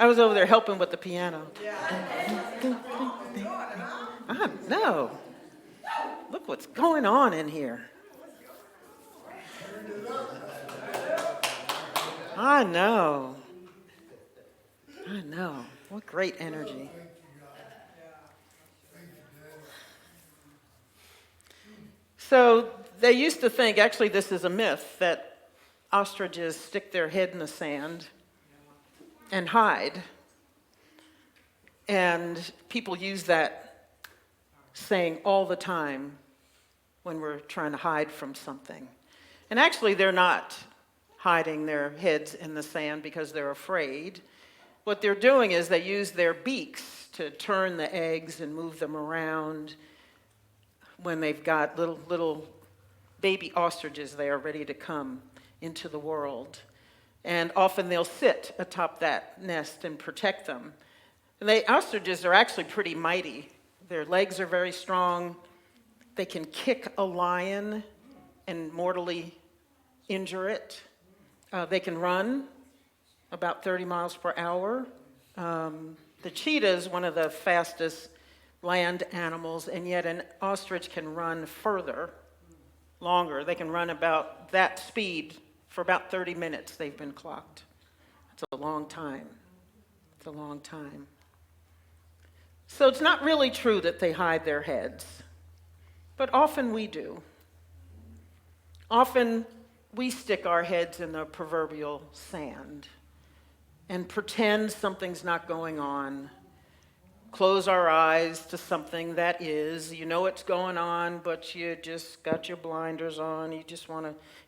I was over there helping with the piano. I know. Look what's going on in here. I know. I know. What great energy. So they used to think, actually, this is a myth, that ostriches stick their head in the sand and hide. And people use that saying all the time when we're trying to hide from something. And actually, they're not hiding their heads in the sand because they're afraid. What they're doing is they use their beaks to turn the eggs and move them around when they've got little baby ostriches there ready to come into the world. And often they'll sit atop that nest and protect them. And ostriches are actually pretty mighty. Their legs are very strong. They can kick a lion and mortally injure it. They can run about 30 miles per hour. The cheetah is one of the fastest land animals, and yet an ostrich can run further, longer. They can run about that speed for about 30 minutes, they've been clocked. It's a long time. It's a long time. So it's not really true that they hide their heads, but often we do. Often we stick our heads in the proverbial sand and pretend something's not going on, close our eyes to something that is. You know what's going on, but you just got your blinders on.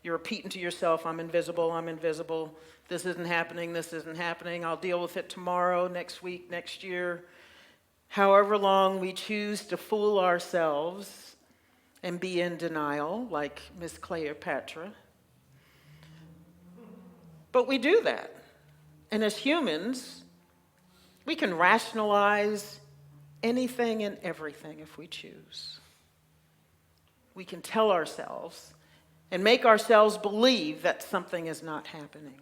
You're repeating to yourself, I'm invisible, this isn't happening, I'll deal with it tomorrow, next week, next year. However long we choose to fool ourselves and be in denial, like Miss Cleopatra. But we do that. And as humans, we can rationalize anything and everything if we choose. We can tell ourselves and make ourselves believe that something is not happening.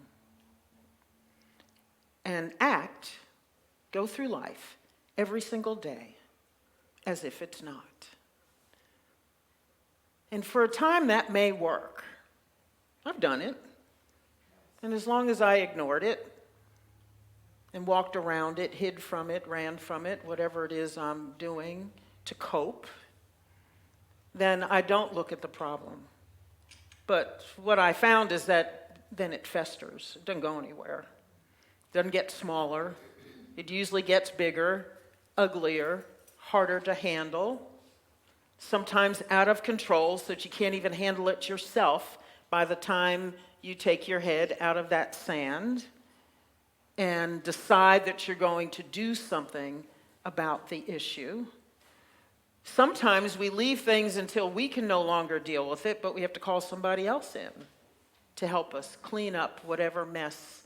And go through life every single day as if it's not. And for a time that may work. I've done it. And as long as I ignored it and walked around it, hid from it, ran from it, whatever it is I'm doing to cope, then I don't look at the problem. But what I found is that then it festers. It doesn't go anywhere. It doesn't get smaller. It usually gets bigger, uglier, harder to handle, sometimes out of control so that you can't even handle it yourself by the time you take your head out of that sand and decide that you're going to do something about the issue. Sometimes we leave things until we can no longer deal with it, but we have to call somebody else in to help us clean up whatever mess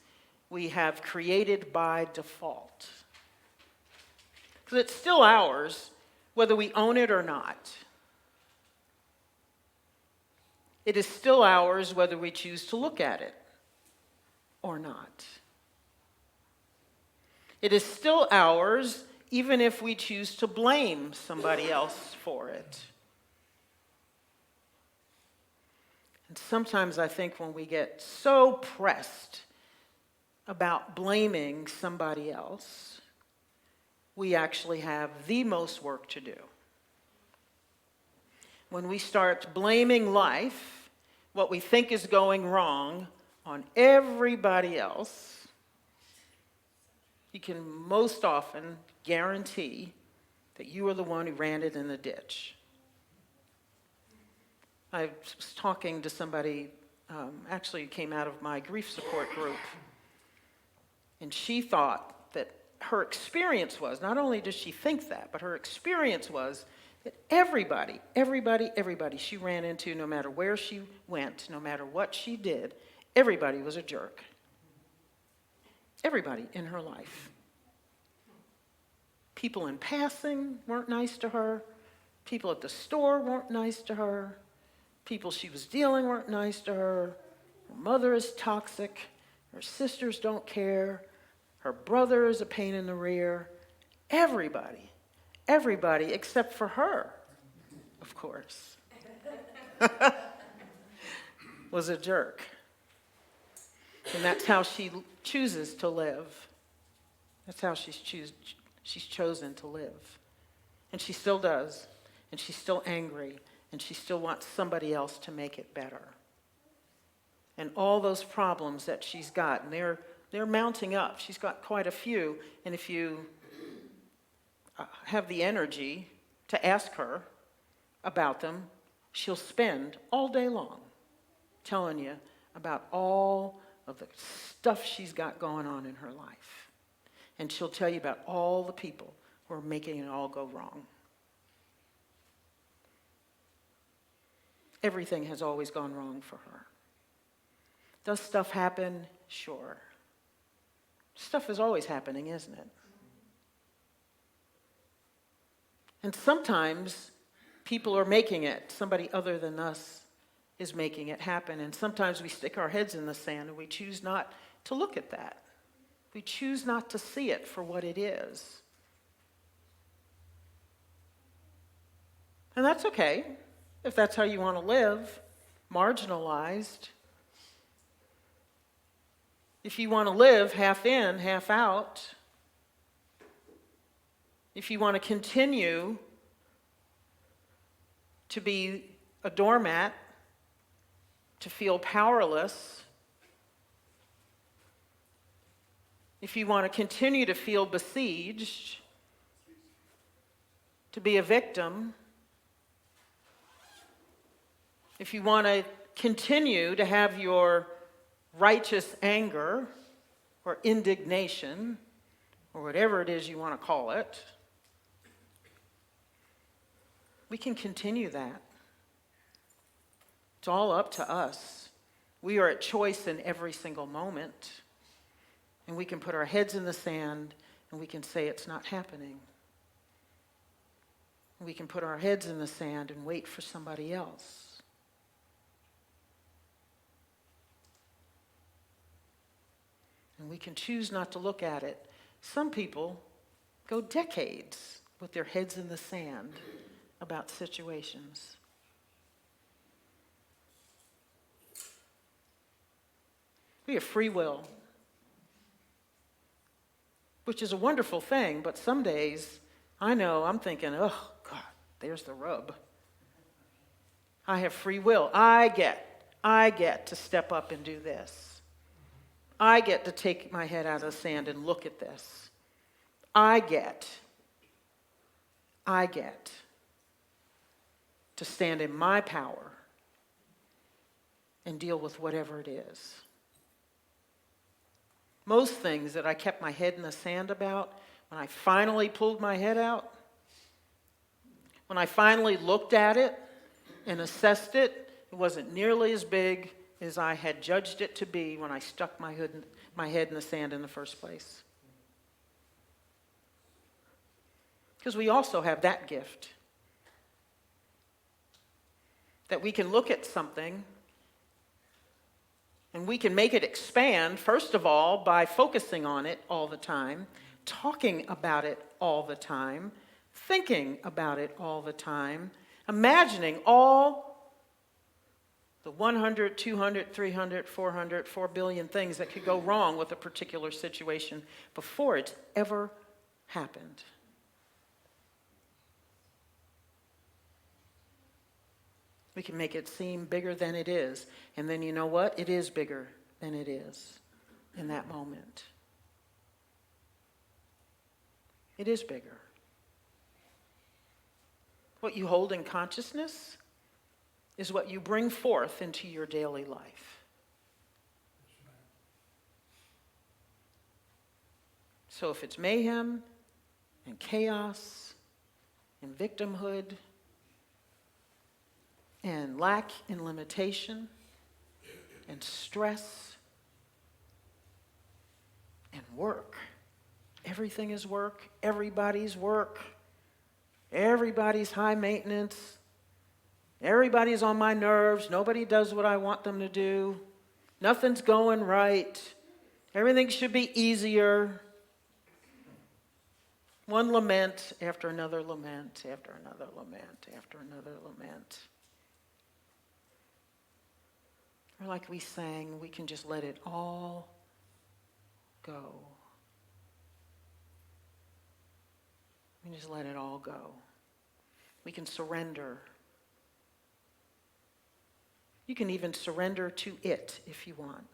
we have created by default. Because it's still ours, whether we own it or not. It is still ours whether we choose to look at it or not. It is still ours even if we choose to blame somebody else for it. And sometimes I think when we get so pressed about blaming somebody else, we actually have the most work to do. When we start blaming life, what we think is going wrong, on everybody else, you can most often guarantee that you are the one who ran it in the ditch. I was talking to somebody, actually came out of my grief support group, and she thought that her experience was, not only does she think that, but her experience was that everybody she ran into, no matter where she went, no matter what she did, everybody was a jerk. Everybody in her life. People in passing weren't nice to her. People at the store weren't nice to her. People she was dealing weren't nice to her. Her mother is toxic. Her sisters don't care. Her brother is a pain in the rear. Everybody except for her, of course, was a jerk. And that's how she chooses to live. That's how she's chosen to live. And she still does. And she's still angry. And she still wants somebody else to make it better. And all those problems that she's got, and they're mounting up. She's got quite a few. And if you have the energy to ask her about them, she'll spend all day long telling you about all of the stuff she's got going on in her life. And she'll tell you about all the people who are making it all go wrong. Everything has always gone wrong for her. Does stuff happen? Sure. Stuff is always happening, isn't it? And sometimes people are making it. Somebody other than us is making it happen. And sometimes we stick our heads in the sand and we choose not to look at that. We choose not to see it for what it is. And that's okay, if that's how you want to live, marginalized. If you want to live half in, half out, if you want to continue to be a doormat, to feel powerless, if you want to continue to feel besieged, to be a victim, if you want to continue to have your righteous anger or indignation, or whatever it is you want to call it, we can continue that. It's all up to us. We are at choice in every single moment. And we can put our heads in the sand and we can say it's not happening. We can put our heads in the sand and wait for somebody else. And we can choose not to look at it. Some people go decades with their heads in the sand about situations. We have free will, which is a wonderful thing, but some days I know I'm thinking, oh, God, there's the rub. I have free will. I get to step up and do this. I get to take my head out of the sand and look at this. I get to stand in my power and deal with whatever it is. Most things that I kept my head in the sand about, when I finally pulled my head out, when I finally looked at it and assessed it, it wasn't nearly as big as I had judged it to be when I stuck my head in the sand in the first place. Because we also have that gift. That we can look at something and we can make it expand, first of all, by focusing on it all the time, talking about it all the time, thinking about it all the time, imagining all the 100, 200, 300, 400, 4 billion things that could go wrong with a particular situation before it's ever happened. We can make it seem bigger than it is. And then you know what? It is bigger than it is in that moment. It is bigger. What you hold in consciousness is what you bring forth into your daily life. So if it's mayhem and chaos and victimhood and lack and limitation and stress and work. Everything is work. Everybody's work. Everybody's high maintenance. Everybody's on my nerves. Nobody does what I want them to do. Nothing's going right. Everything should be easier. One lament after another lament, after another lament, after another lament. Or like we sang, we can just let it all go. We can just let it all go. We can surrender. You can even surrender to it if you want.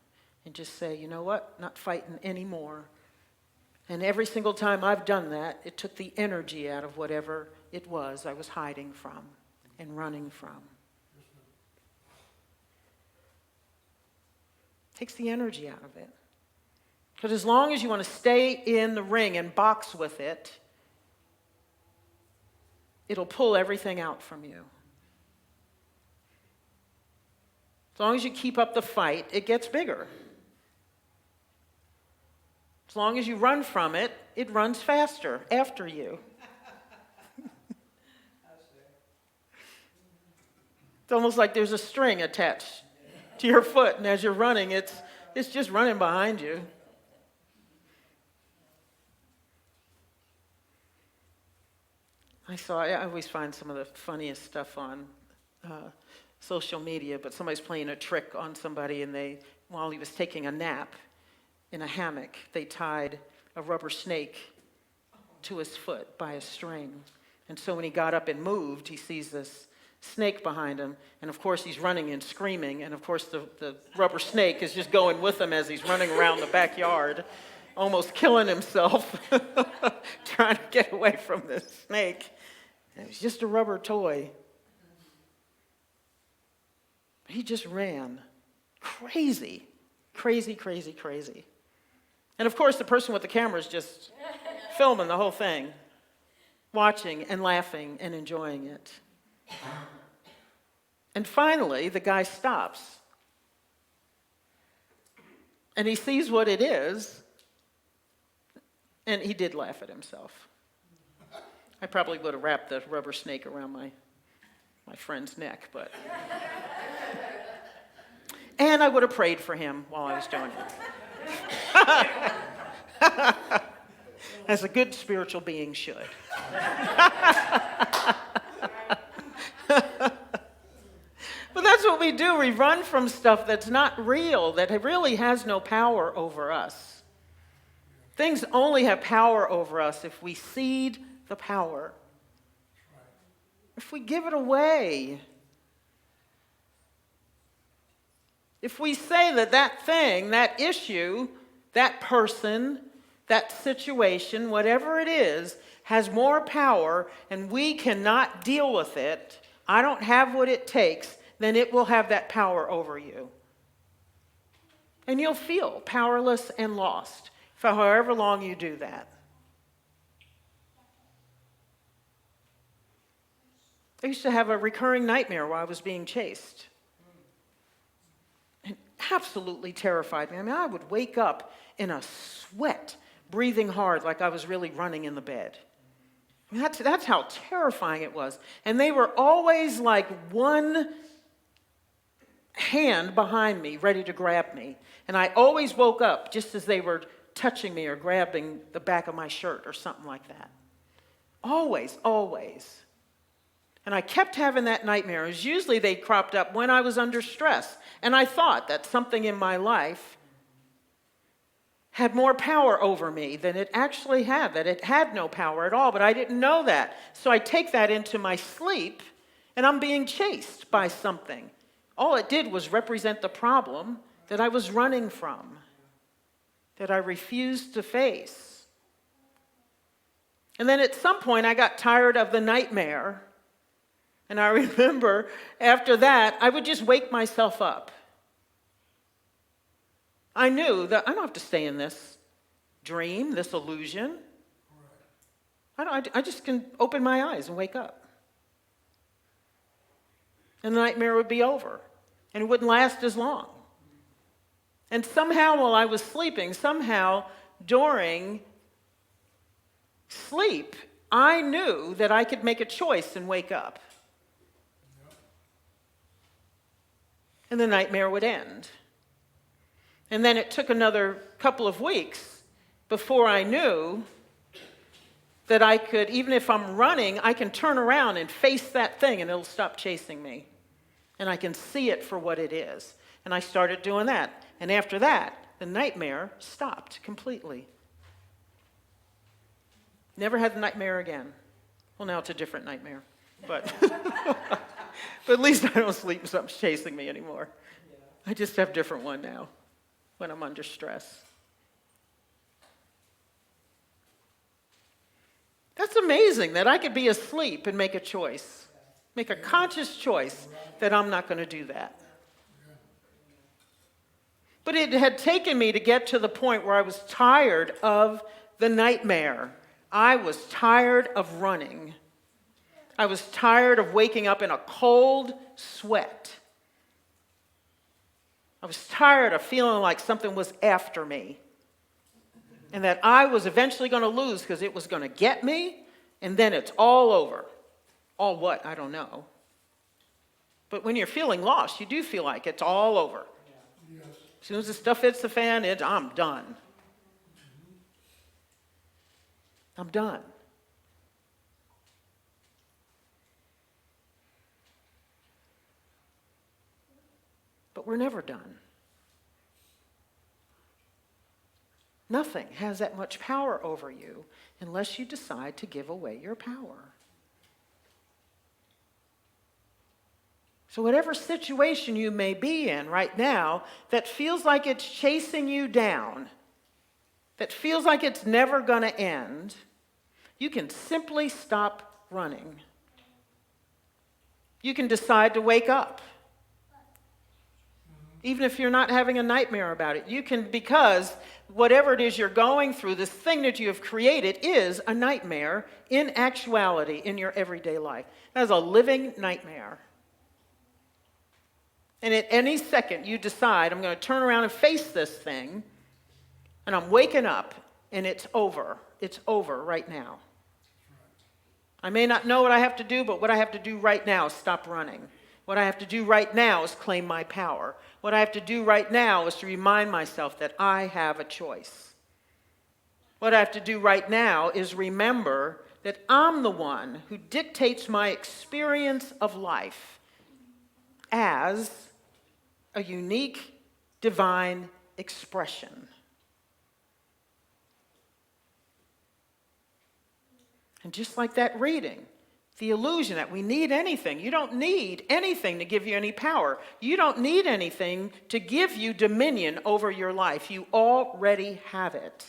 And just say, you know what? Not fighting anymore. And every single time I've done that, it took the energy out of whatever it was I was hiding from and running from. Takes the energy out of it. Because as long as you want to stay in the ring and box with it, it'll pull everything out from you. As long as you keep up the fight, it gets bigger. As long as you run from it, it runs faster after you. It's almost like there's a string attached to your foot, and as you're running, it's just running behind you. I always find some of the funniest stuff on social media, but somebody's playing a trick on somebody, and while he was taking a nap in a hammock, they tied a rubber snake to his foot by a string. And so when he got up and moved, he sees this snake behind him, and of course he's running and screaming, and of course the rubber snake is just going with him as he's running around the backyard, almost killing himself, trying to get away from this snake. And it was just a rubber toy. He just ran. Crazy, crazy, crazy, crazy. And of course the person with the camera is just filming the whole thing, watching and laughing and enjoying it. And finally, the guy stops. And he sees what it is. And he did laugh at himself. I probably would have wrapped the rubber snake around my friend's neck, but... And I would have prayed for him while I was doing it. As a good spiritual being should. But that's what we do. We run from stuff that's not real, that really has no power over us. Things only have power over us if we cede the power. If we give it away. If we say that thing, that issue, that person, that situation, whatever it is, has more power and we cannot deal with it, I don't have what it takes, then it will have that power over you. And you'll feel powerless and lost for however long you do that. I used to have a recurring nightmare while I was being chased. It absolutely terrified me. I mean, I would wake up in a sweat, breathing hard like I was really running in the bed. I mean, that's how terrifying it was. And they were always like one hand behind me, ready to grab me. And I always woke up just as they were touching me or grabbing the back of my shirt or something like that. Always, always. And I kept having that nightmare. It was usually they cropped up when I was under stress. And I thought that something in my life had more power over me than it actually had, that it had no power at all, but I didn't know that. So I take that into my sleep, and I'm being chased by something. All it did was represent the problem that I was running from, that I refused to face. And then at some point, I got tired of the nightmare, and I remember after that, I would just wake myself up. I knew that I don't have to stay in this dream, this illusion. I just can open my eyes and wake up. And the nightmare would be over. And it wouldn't last as long. And somehow while I was sleeping, somehow during sleep, I knew that I could make a choice and wake up. and the nightmare would end. And then it took another couple of weeks before I knew that I could, even if I'm running, I can turn around and face that thing and it'll stop chasing me. And I can see it for what it is. And I started doing that. And after that, the nightmare stopped completely. Never had the nightmare again. Well, now it's a different nightmare. But, but at least I don't sleep and something's chasing me anymore. I just have a different one now when I'm under stress. That's amazing that I could be asleep and make a choice, make a conscious choice that I'm not going to do that. But it had taken me to get to the point where I was tired of the nightmare. I was tired of running. I was tired of waking up in a cold sweat. I was tired of feeling like something was after me. And that I was eventually going to lose because it was going to get me, and then it's all over. All what? I don't know. But when you're feeling lost, you do feel like it's all over. Yes. As soon as the stuff hits the fan, I'm done. I'm done. But we're never done. Nothing has that much power over you unless you decide to give away your power. So whatever situation you may be in right now that feels like it's chasing you down, that feels like it's never going to end, you can simply stop running. You can decide to wake up. Even if you're not having a nightmare about it, you can, because whatever it is you're going through, this thing that you have created is a nightmare in actuality in your everyday life. That is a living nightmare. And at any second you decide, I'm going to turn around and face this thing, and I'm waking up, and it's over. It's over right now. I may not know what I have to do, but what I have to do right now is stop running. What I have to do right now is claim my power. What I have to do right now is to remind myself that I have a choice. What I have to do right now is remember that I'm the one who dictates my experience of life as a unique divine expression. And just like that reading, the illusion that we need anything. You don't need anything to give you any power. You don't need anything to give you dominion over your life. You already have it.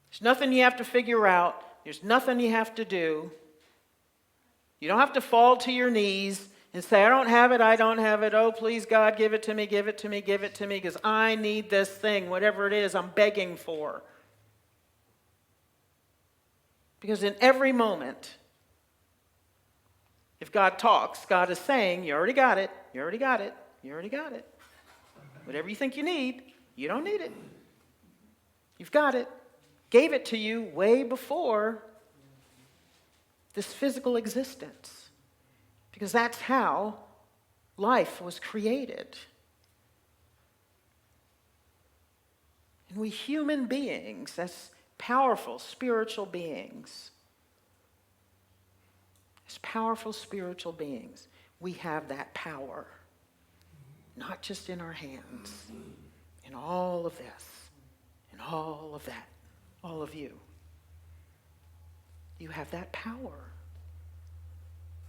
There's nothing you have to figure out. There's nothing you have to do. You don't have to fall to your knees and say, I don't have it, I don't have it. Oh, please, God, give it to me, give it to me, give it to me, because I need this thing, whatever it is I'm begging for. Because in every moment, if God talks, God is saying, you already got it, you already got it, you already got it. Whatever you think you need, you don't need it. You've got it. Gave it to you way before this physical existence. Because that's how life was created. And we human beings, that's powerful spiritual beings. As powerful spiritual beings, we have that power. Not just in our hands. In all of this. In all of that. All of you. You have that power.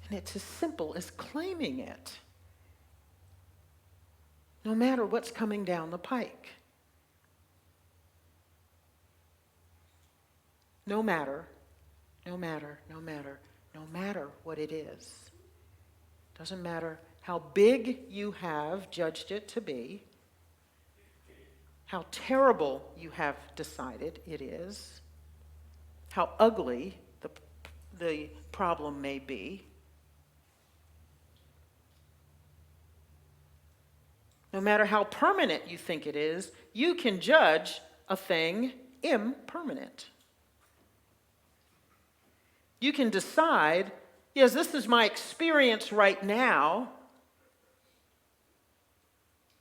And it's as simple as claiming it. No matter what's coming down the pike. No matter what it is. Doesn't matter how big you have judged it to be, how terrible you have decided it is, how ugly the problem may be. No matter how permanent you think it is, you can judge a thing impermanent. You can decide, yes, this is my experience right now,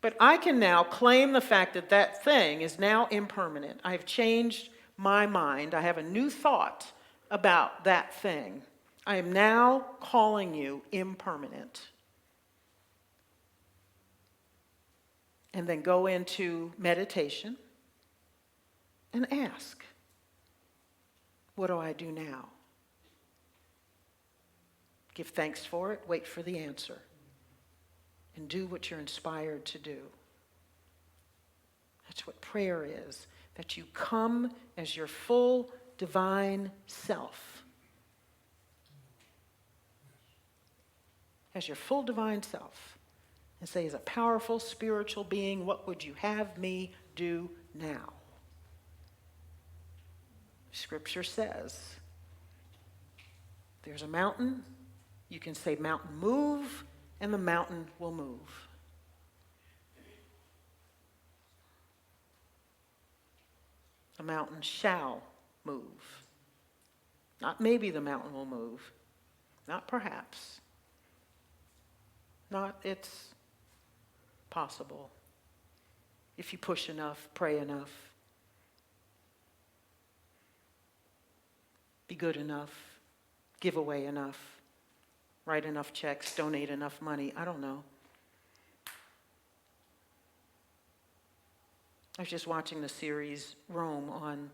But I can now claim the fact that that thing is now impermanent. I have changed my mind. I have a new thought about that thing. I am now calling you impermanent. And then go into meditation and ask, what do I do now? Give thanks for it, wait for the answer, and do what you're inspired to do. That's what prayer is, that you come as your full divine self. As your full divine self. And say, as a powerful spiritual being, what would you have me do now? Scripture says, there's a mountain, you can say, mountain move, and the mountain will move. The mountain shall move. Not maybe the mountain will move. Not perhaps. Not it's possible. If you push enough, pray enough, be good enough, give away enough, write enough checks, donate enough money. I don't know. I was just watching the series Rome on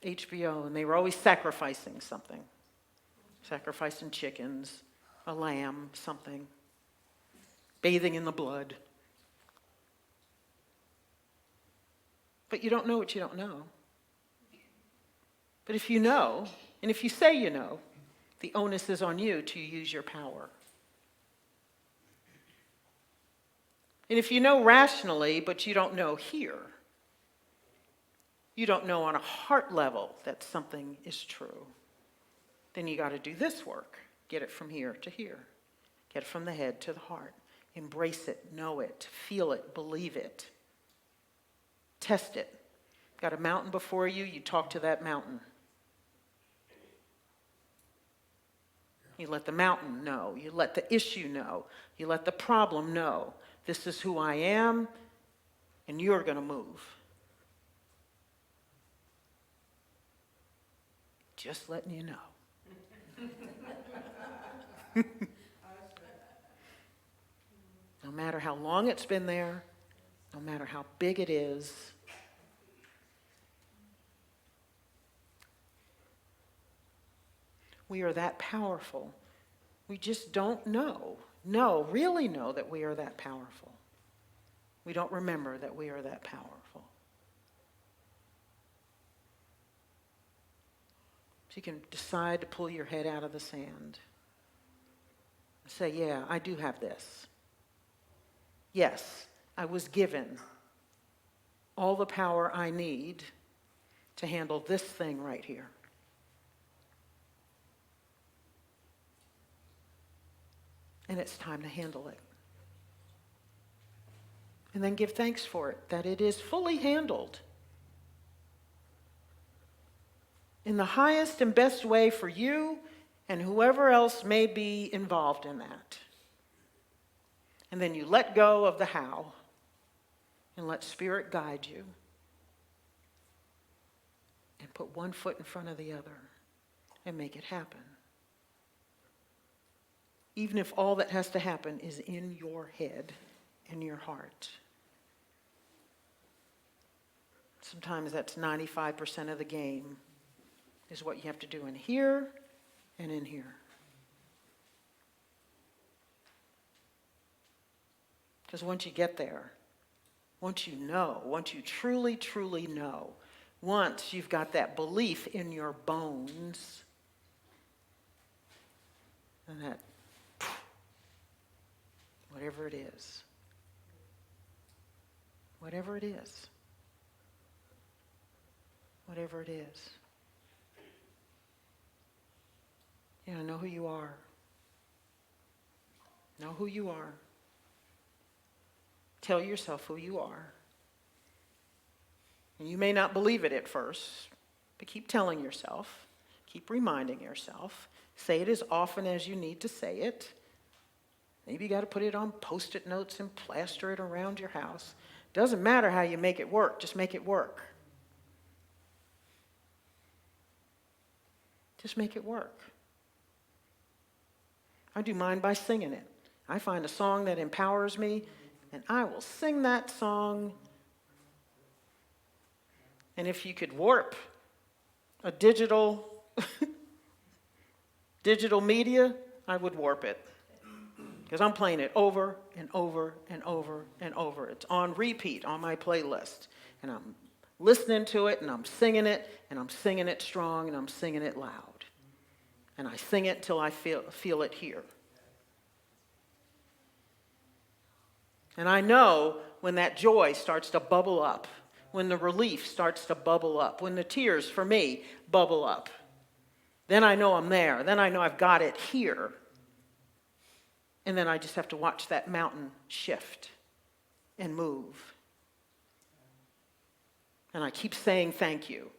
HBO, and they were always sacrificing something. Sacrificing chickens, a lamb, something. Bathing in the blood. But you don't know what you don't know. But if you know, and if you say you know, the onus is on you to use your power. And if you know rationally, but you don't know here, you don't know on a heart level that something is true, then you got to do this work. Get it from here to here. Get it from the head to the heart. Embrace it, know it, feel it, believe it. Test it. Got a mountain before you, you talk to that mountain. You let the mountain know. You let the issue know. You let the problem know. This is who I am, and you're going to move. Just letting you know. No matter how long it's been there, no matter how big it is, we are that powerful. We just don't really know that we are that powerful. We don't remember that we are that powerful. So you can decide to pull your head out of the sand. Say, yeah, I do have this. Yes, I was given all the power I need to handle this thing right here. And it's time to handle it. And then give thanks for it, that it is fully handled in the highest and best way for you and whoever else may be involved in that. And then you let go of the how and let Spirit guide you and put one foot in front of the other and make it happen. Even if all that has to happen is in your head, in your heart. Sometimes that's 95% of the game, is what you have to do in here and in here. Because once you get there, once you know, once you truly, truly know, once you've got that belief in your bones, and that whatever it is, whatever it is, whatever it is, you know who you are. Know who you are. Tell yourself who you are. And you may not believe it at first, but keep telling yourself, keep reminding yourself, say it as often as you need to say it, Maybe you got to put it on Post-it notes and plaster it around your house. Doesn't matter how you make it work, just make it work. Just make it work. I do mine by singing it. I find a song that empowers me, and I will sing that song. And if you could warp a digital media, I would warp it. Because I'm playing it over and over and over and over. It's on repeat on my playlist. And I'm listening to it, and I'm singing it, and I'm singing it strong, and I'm singing it loud. And I sing it till I feel it here. And I know when that joy starts to bubble up, when the relief starts to bubble up, when the tears, for me, bubble up. Then I know I'm there. Then I know I've got it here. And then I just have to watch that mountain shift and move. And I keep saying thank you.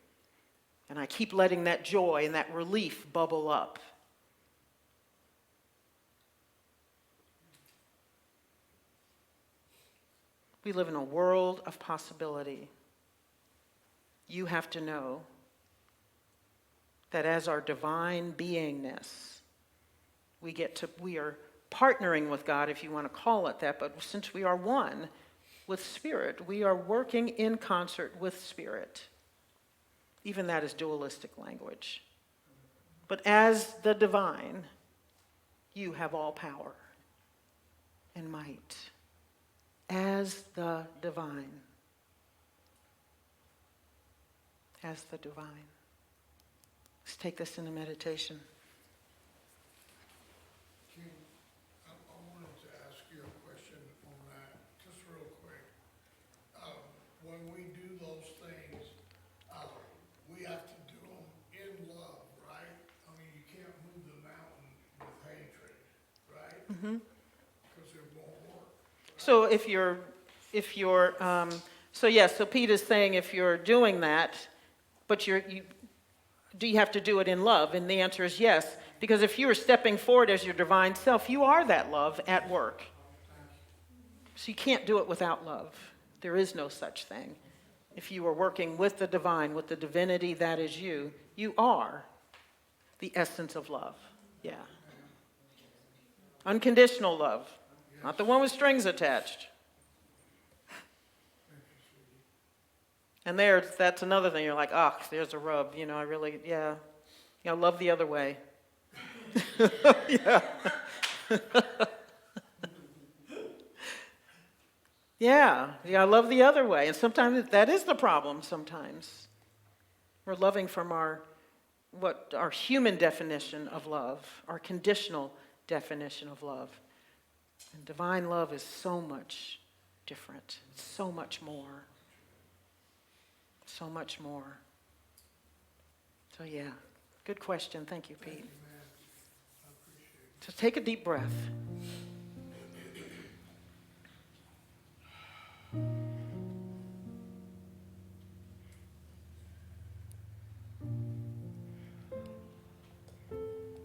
And I keep letting that joy and that relief bubble up. We live in a world of possibility. You have to know that as our divine beingness, we are partnering with God, if you want to call it that, but since we are one with Spirit, we are working in concert with Spirit. Even that is dualistic language. But as the divine, you have all power and might. As the divine. As the divine. Let's take this into meditation. I wanted to ask you a question on that, just real quick. When we do those things, we have to do them in love, right? I mean, you can't move the mountain with hatred, right? Mm-hmm. Because it won't work. So so Pete is saying if you're doing that, but do you have to do it in love? And the answer is yes, because if you are stepping forward as your divine self, you are that love at work. So you can't do it without love. There is no such thing. If you are working with the divine, with the divinity that is you, you are the essence of love. Yeah. Unconditional love, not the one with strings attached. And that's another thing. You're like, there's a rub. I love the other way. Yeah. Yeah, I love the other way. And sometimes that is the problem sometimes. We're loving from our human definition of love, our conditional definition of love. And divine love is so much different, so much more. So much more. So yeah, good question. Thank you, Pete. Thank you, man. I appreciate it. So take a deep breath.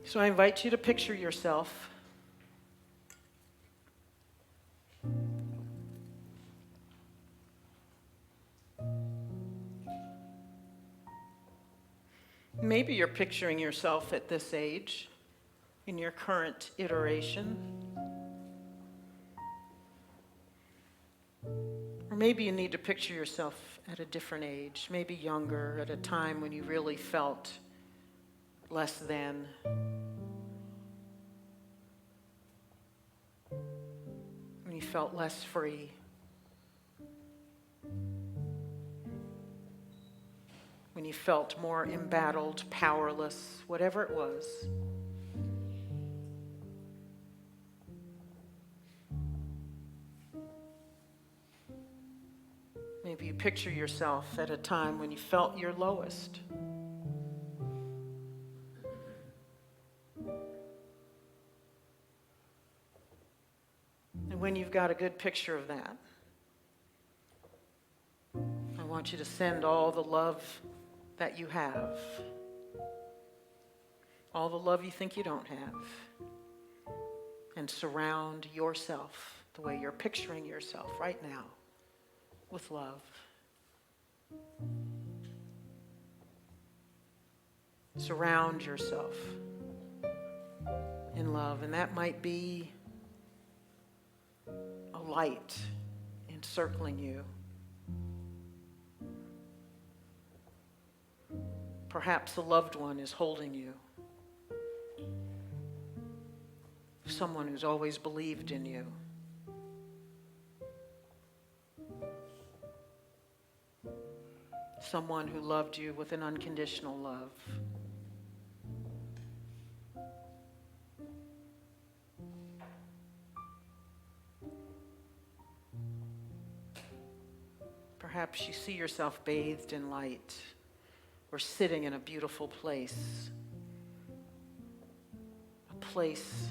So I invite you to picture yourself maybe you're picturing yourself at this age, in your current iteration. Or maybe you need to picture yourself at a different age, maybe younger, at a time when you really felt less than. When you felt less free. When you felt more embattled, powerless, whatever it was. Maybe you picture yourself at a time when you felt your lowest. And when you've got a good picture of that, I want you to send all the love that you have, all the love you think you don't have, and surround yourself the way you're picturing yourself right now with love. Surround yourself in love, and that might be a light encircling you. Perhaps a loved one is holding you. Someone who's always believed in you. Someone who loved you with an unconditional love. Perhaps you see yourself bathed in light or sitting in a beautiful place. A place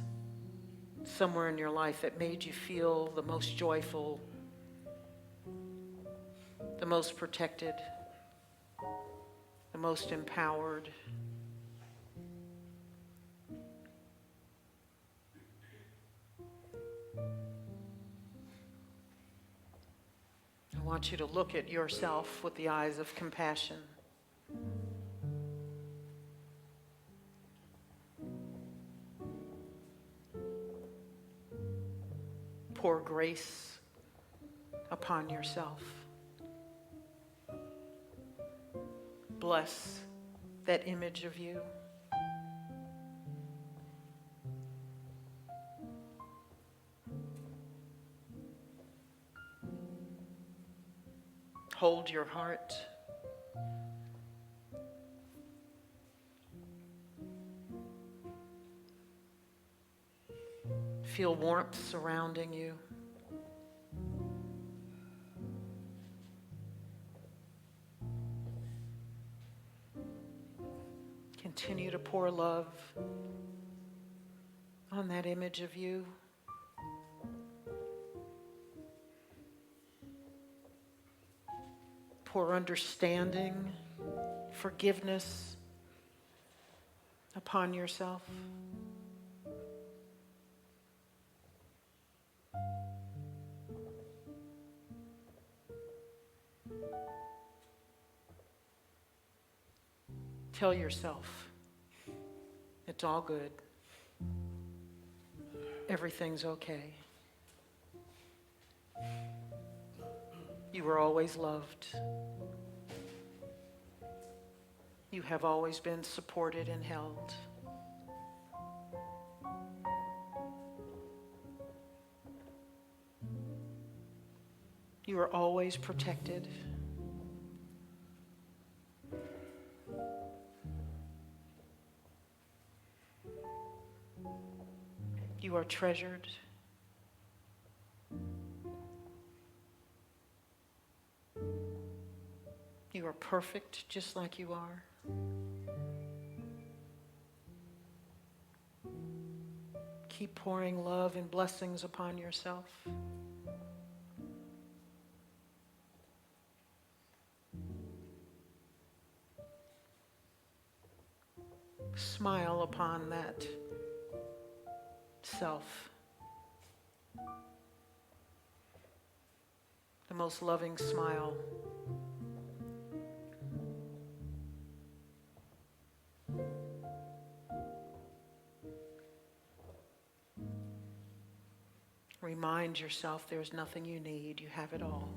somewhere in your life that made you feel the most joyful, the most protected, the most empowered. I want you to look at yourself with the eyes of compassion. Pour grace upon yourself. Bless that image of you. Hold your heart. Feel warmth surrounding you. Continue to pour love on that image of you. Pour understanding, forgiveness upon yourself. Tell yourself, it's all good. Everything's okay. You were always loved. You have always been supported and held. You are always protected. You are treasured. You are perfect just like you are. Keep pouring love and blessings upon yourself. Smile upon that self. The most loving smile. Remind yourself there's nothing you need, you have it all.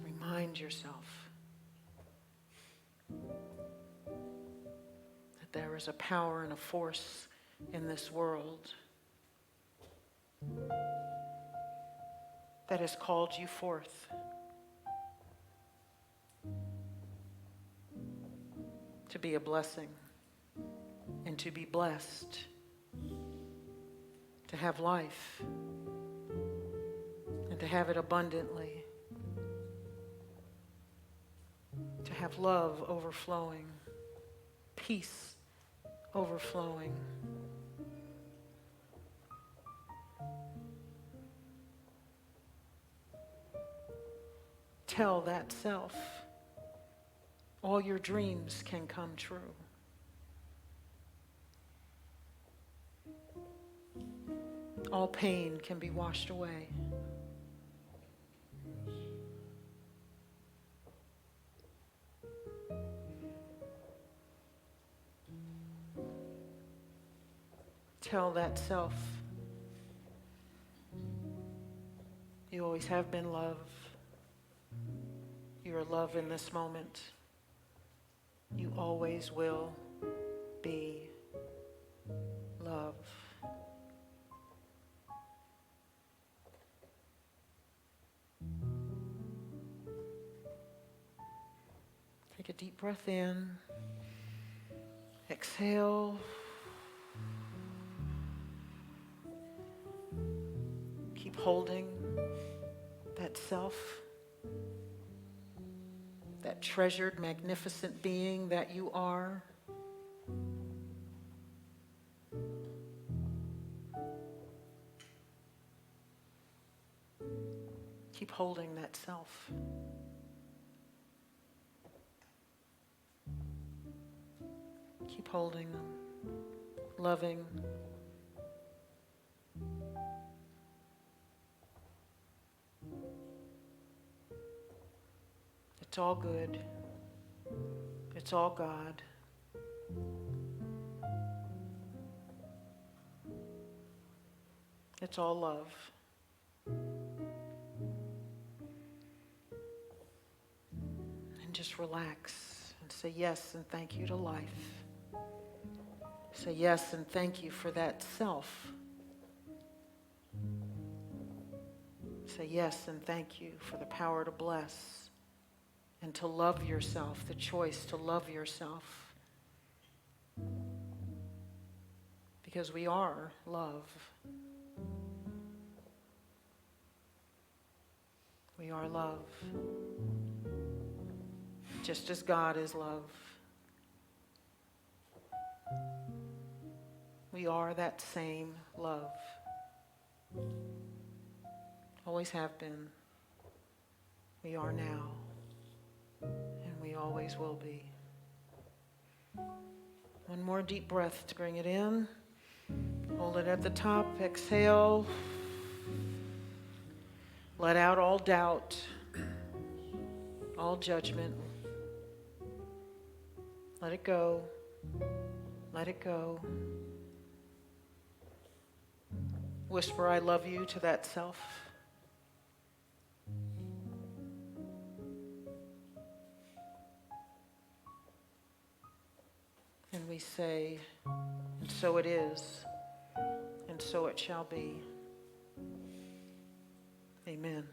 Remind yourself that there is a power and a force in this world that has called you forth to be a blessing and to be blessed, to have life and to have it abundantly, to have love overflowing, peace overflowing. tell that self all your dreams can come true. All pain can be washed away. Tell that self you always have been love. You are love in this moment. You always will be love. Take a deep breath in. Exhale. Keep holding that self, that treasured, magnificent being that you are. Keep holding that self. Keep holding them, loving. It's all good. It's all God. It's all love. And just relax and say yes and thank you to life. Say yes and thank you for that self. Say yes and thank you for the power to bless and to love yourself, the choice to love yourself. Because we are love. We are love. Just as God is love. We are that same love. Always have been. We are now. And we always will be. One more deep breath to bring it in. Hold it at the top. Exhale. Let out all doubt, all judgment. Let it go. Let it go. Whisper, I love you to that self. And we say, and so it is, and so it shall be. Amen.